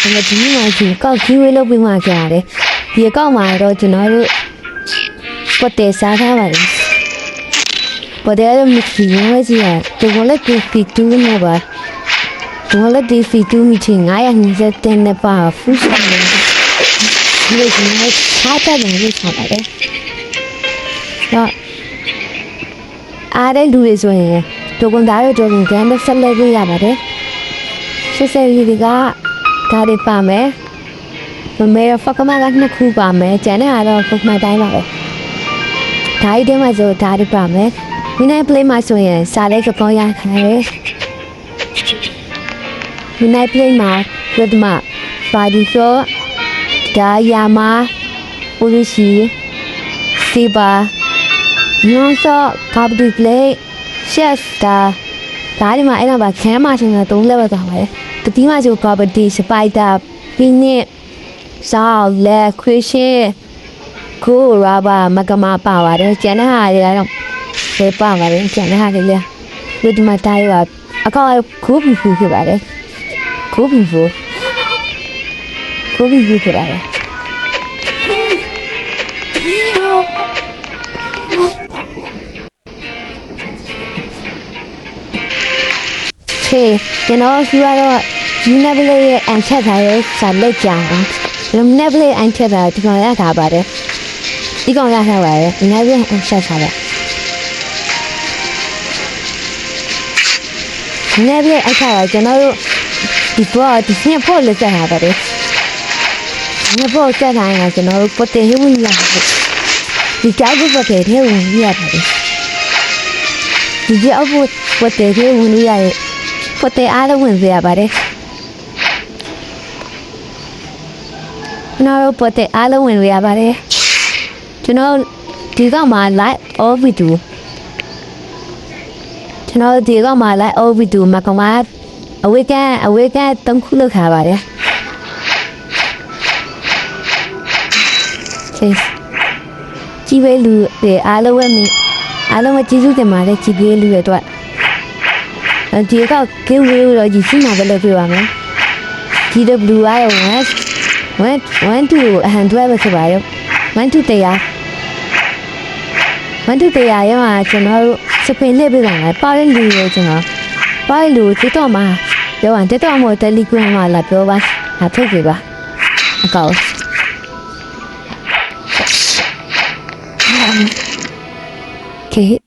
ကျွန်တော်ဒီမှာကြီးကောက်ကြီးဝေးလုပ်ပြီးမှကြရတယ်ဒီကောက်မှာတော့ကျွန်တော်တို့ပတ်တဲ့စားထားပါတယ်ပတ်တဲ့တော့မရှိဘူးကြီးရတယ်ဒီကလည်းဒီတူးနေပါဒီကလည်းဒီတူးမိချင်း920နဲ့ပါဖူးရှိနေဒီလိုကျွန်တော်စားတဲ့နေလို့ထားပါတယ်တော့အားတဲ့လူတွေဆိုရင်ဒုက္ခသားတွေတော့ကန်နဲ့ဆက်လက်ပေးရပါတယ်ဆက်ဆက်ကြီးကဒါတွေပါမယ်မမေဖကမကနှစ်ခုပါမယ်ကျန်တဲ့အားတော့ပုံမှန်တိုင်းပါပဲဒါရီထဲမှာဆိုဒါတွေပါမယ်ဒီနေ့ play မှာဆိုရင်စားလေးကပေါ်ရခိုင်းတယ်ဒီနေ့ play မှာဒီမှာပါဒီဆိုဒါယာမာပူရီစီစီပါညောစောကာပတီ play ရှက်တာဒါဒီမှာအဲ့တော့ဗာခမ်းမှာရှင်က3 level သွားပါတယ်တတိမဆိုကာပတီစပိုက်တာပြီးနဲ့ဆောက်လက်ခွေးရှင်းကိုရာဘာမကမပါပါတယ်ကျန်တဲ့ဟာတွေကတော့ပဲပါပါတယ်ကျန်တဲ့ဟာတွေလေဒီမှာတိုင်းပါအကောက်ခုဘီဖူဖြစ်ပါတယ်ခုဘီဖူဖြစ်ပါတယ်ကျွန်တော်ယူရတော့ယူနေပလေးရဲ့အန်ချက်ထားရဲ့စာလက်ကြအောင်ယူနေပလေးအန်ချက်ထားဒီကောင်ရထားပါတယ်ဒီကောင်ရထားပါတယ်နေပလေးအန်ချက်ထားတယ်နေပလေးအန်ချက်ထားကျွန်တော်တို့ဒီပေါ်ဒီစင်ပေါ်လက်ချက်ထားပါတယ်နေပေါ်ချက်ထားရင်ကျွန်တော်တို့ပတ်တဲ့ဟိုဝင်လာဒီကြောက်ပတ်တဲ့ဟိုဝင်ရပါတယ်ဒီကြောက်ပတ်တဲ့ဟိုဝင်ရရဲ့ပတ်တဲ့အားလုံးဝင်စေရပါတယ်ကျွန်တော်ပတ်တဲ့အားလုံးဝင်ရပါတယ်ကျွန်တော်ဒီကမှာ live all video ကျွန်တော်ဒီကမှာ live all video မှာကမှအဝေးက3 ခုလောက်ခါပါတယ်ကြည့်ပဲလူတွေအားလုံးပဲကျေးဇူးတင်ပါတယ်ကြည့်ပေးလူတွေအတွက်ဒီကကေဝေးတော့ဒီစီမှာပဲလုပ်ပြပါမယ် GW ရအောင်1 2အဟန်တွဲပဲဖြစ်ပါရော1 2တရားရမှာကျွန်တော်တို့စပင်လေးပြပါမယ်ပါရလူရောကျွန်တော်ပါရလူတိတော့မှာပြောရင်တိတော့မို့ Telegram မှာလာပြောပါဟာထုတ်ပြပါအကောက်ခေ